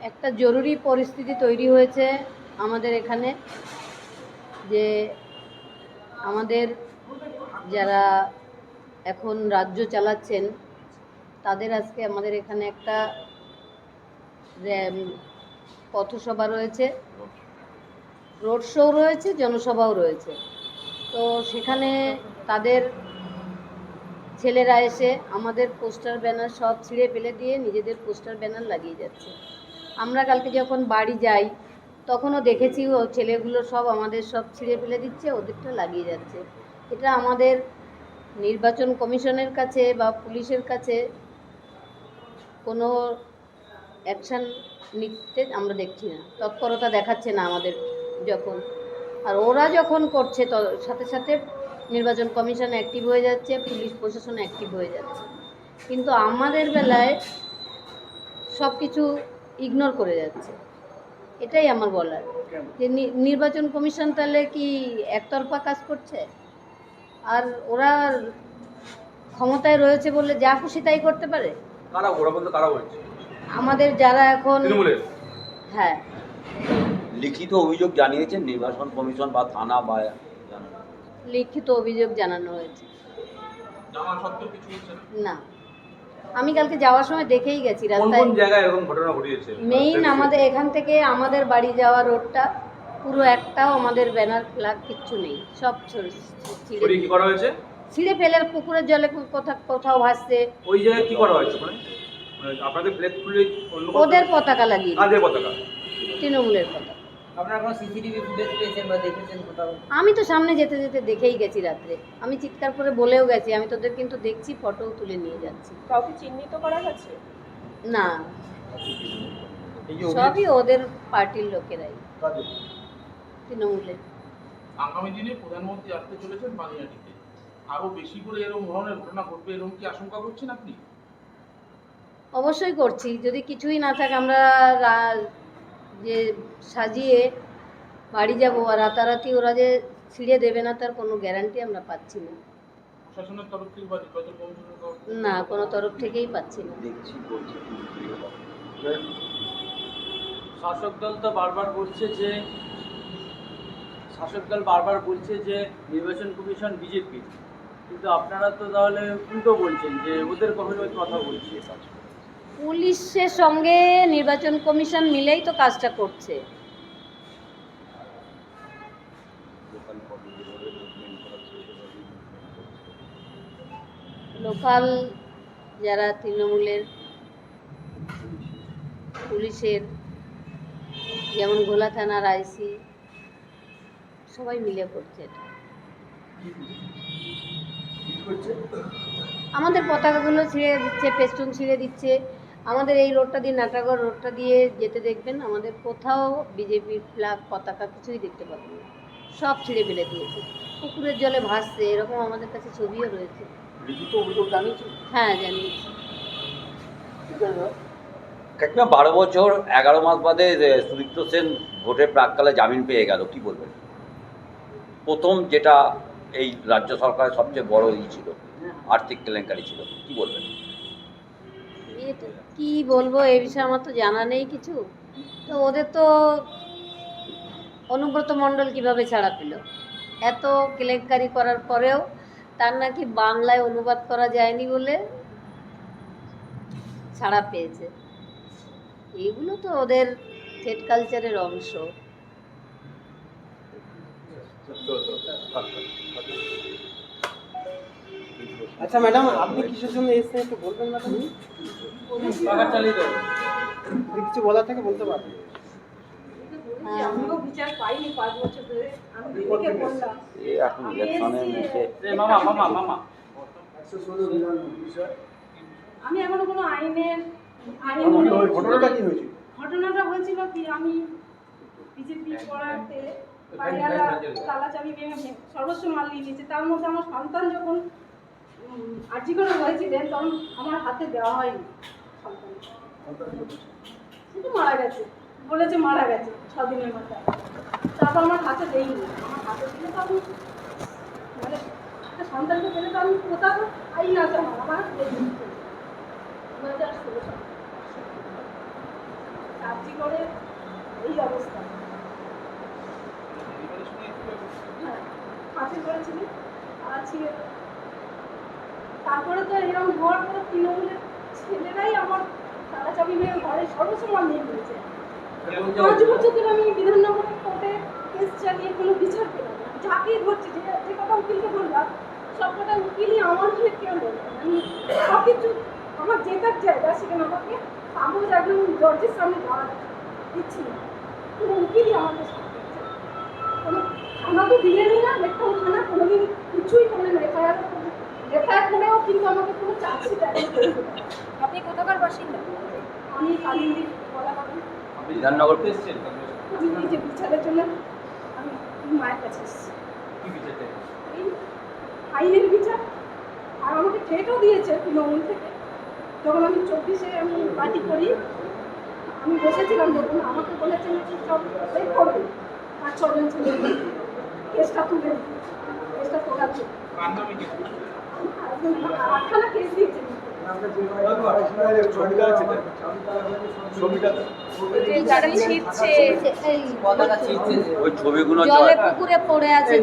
একটা জরুরি পরিস্থিতি তৈরি হয়েছে আমাদের এখানে, যে আমাদের যারা এখন রাজ্য চালাচ্ছেন তাদের আজকে আমাদের এখানে একটা পথসভা রয়েছে, রোড শো রয়েছে, জনসভাও রয়েছে। তো সেখানে তাদের ছেলেরা এসে আমাদের পোস্টার ব্যানার সব ছিঁড়ে ফেলে দিয়ে নিজেদের পোস্টার ব্যানার লাগিয়ে যাচ্ছে। আমরা কালকে যখন বাড়ি যাই তখনও দেখেছি ও ছেলেগুলো সব আমাদের সব ছিঁড়ে ফেলে দিচ্ছে, ওদেরটা লাগিয়ে যাচ্ছে। এটা আমাদের নির্বাচন কমিশনের কাছে বা পুলিশের কাছে কোনো অ্যাকশান নিতে আমরা দেখছি না, তৎপরতা দেখাচ্ছে না আমাদের যখন। আর ওরা যখন করছে সাথে সাথে নির্বাচন কমিশন অ্যাক্টিভ হয়ে যাচ্ছে, পুলিশ প্রশাসন অ্যাক্টিভ হয়ে যাচ্ছে। কিন্তু আমাদের বেলায় সব কিছু ইগনোর করে যাচ্ছে। এটাই আমার বলার, যে নির্বাচন কমিশন তাহলে কি একতরফা কাজ করছে? আর ওরা ক্ষমতায় রয়েছে বলে যা খুশি তাই করতে পারে। আমাদের যারা এখন, হ্যাঁ, লিখিত অভিযোগ জানিয়েছেন নির্বাচন কমিশন বা থানা বা লিখিত অভিযোগ জানানো হয়েছে। না, আমি কালকে যাওয়ার সময় দেখেই গেছি রাস্তায় মেইন আমাদের এখান থেকে আমাদের বাড়ি যাওয়া রোডটা পুরো একটাও আমাদের ব্যানার ফ্ল্যাগ কিচ্ছু নেই, সব ছিঁড়ে ফেলে পুকুরের জলে কোথাও ভাসছে। ওই জায়গায় কি করা হয়েছে? আপনাদের ফ্ল্যাগ খুলে ওদের পতাকা লাগিয়ে, কাদের পতাকা? তৃণমূলের পতাকা। আপনারা কোনো সিসিটিভি ফুটেজ পেয়েছেন বা দেখেছেন কোথাও? আমি তো সামনে যেতে যেতে দেখেই গেছি রাত্রে, আমি চিৎকার করে বলেও গেছি, আমি তোদের কিন্তু দেখছি, ফটোও তুলে নিয়ে যাচ্ছি। কাউকে চিহ্নিত করা গেছে? না, সবই ওদের পার্টির লোকেরাই, তৃণমূলের। আগামী দিনে প্রধানমন্ত্রী আসতে চলেছেন বানিয়াটিতে, আরো বেশি করে এরকম ধরনের ঘটনা ঘটবে এরকম কি আশঙ্কা করছেন আপনি? অবশ্যই করছি, যদি কিছুই না থাকে আমরা যে সাজিয়ে বাড়ি যাব আর রাতারাতি ওরা যে ছিঁড়ে দেবে না তার কোনো গ্যারান্টি আমরা পাচ্ছি না। প্রশাসনের তরফ থেকে বা নির্বাচন কমিশনের তরফ থেকে? না, কোনো তরফ থেকেই পাচ্ছি না। দেখছি বলছে শাসক দল তো বারবার বলছে যে নির্বাচন কমিশন বিজেপি, কিন্তু আপনারা তো তাহলে উল্টো বলছেন যে ওদের কথা বলছে। পুলিশের সঙ্গে নির্বাচন কমিশন মিলেই তো কাজটা করছে। লোকাল যারা তৃণমূলের, পুলিশের, যেমন গোলা থানার আইসি, সবাই মিলে করছে এটা। আমাদের পতাকাগুলো ছিঁড়ে দিচ্ছে, পেস্টুন ছিঁড়ে দিচ্ছে। আমাদের এই রোডটা দিয়ে, নাটাগড় রোডটা দিয়ে যেতে দেখবেন আমাদের কোথাও বিজেপির ফ্ল্যাগ পতাকা কিছুই দেখতে পাবেন না, সব ছিঁড়ে ফেলে দিয়েছে, পুকুরের জলে ভাসছে, এরকম আমাদের কাছে ছবিও রয়েছে। লিখিত অভিযোগ জানিয়েছেন? হ্যাঁ, জানিয়েছি। কাকিমা 12 বছর 11 মাস বাদে সুদীপ্ত সেন ভোটের প্রাককালে জামিন পেয়ে গেল, কি বলবেন? প্রথম যেটা এই রাজ্য সরকারের সবচেয়ে বড় ছিল, আর্থিক কেলেঙ্কারি ছিল, কি বলবেন? এটা কি বলবো, এই বিষয়ে আমার তো জানা নেই কিছু। তো ওদের তো অনুব্রত মণ্ডল কিভাবে ছাড়া পেল? এত কেলেঙ্কারি করার পরেও তার নাকি বাংলায় অনুবাদ করা যায়নি বলে ছাড়া পেয়েছে। এগুলো তো ওদের থ্রেড কালচারের অংশ। আচ্ছা ম্যাডাম, আপনি কিসের জন্য এসেছেন একটু বলবেন ম্যাডাম? কিছু বলার থেকে বলতে পারেন। আমিও বিচার পাইনি 5 বছর ধরে, আমি দিদিকে বললাম। এখন ইলেকশনের মুখে আমি এখনো কোনো ঘটনাটা কি হয়েছিল? ঘটনাটা হয়েছিল কি, আমি বিজেপি করাতে বাড়িওয়ালা তালা চাবি ভেঙে সর্বস্ব মাল নিয়ে নিয়েছে। তার মধ্যে আমার সন্তান যখন আর্জি করে হয়েছিলেন তখন আমার হাতে দেওয়া হয়নি সন্তান, শুধু মারা গেছে বলেছে, মারা গেছে 6 দিনের মাথায়। তারপর আমার হাতে দেয়নি, আমার হাতে দিলে তো আমি মানে একটা সন্তানকে পেলে তো আমি কোথাও আইন আছে আমার হাতে দেয়নি। 2016 সালে তারপর আর্জি করে এই অবস্থা। হ্যাঁ, হাতে করেছিল আর ছিল। তারপরে তো এরকম হওয়ার পর তৃণমূলের ছেলেরাই আমার তালা চাবি মেয়ে ঘরে সর্বসময় নিয়ে নিয়েছে। 5 বছর ধরে আমি বিধাননগরের কোর্টে কেস চালিয়ে কোনো বিচার পেলাম না। যাকে ধরছে যে কটা উকিলকে বললাম সব কটা উকিলই আমার হয়ে কেউ বলল না। আমি সব কিছু আমার জেতার জায়গা সেখানে আমাকে কাগজ একদম জর্জের সামনে দেওয়া দিচ্ছি না, কোনো উকিলই আমাকে সাথে দিচ্ছে না। কোনো থানা তো দিয়ে নি না, একটা থানা কোনোদিন কিছুই করে না। এফআইআর করেও কিন্তু আমাকে কোনো চার্জশিট আপনি কোথাকার বাসিন্দা? আমি কালিন্দি বলা পাবেন বিধাননগর এই যে বিচারের জন্য আমি মায়ের কাছে এসেছি। এই আইনের বিচার, আর আমাকে থ্রেটও দিয়েছে তৃণমূল থেকে। যখন আমি 24-এ আমি পার্টি করি, আমি বসেছিলাম যখন আমাকে বলেছেন যে সব এই করবে 5-6 জন ছিল কেসটা তুলে কেসটা তোলার জন্য কার নামে কি? 8খানা কেস দিয়েছে। যারা ছিটছে এই ওই ছবিগুলো জলে পুকুরে পড়ে আছে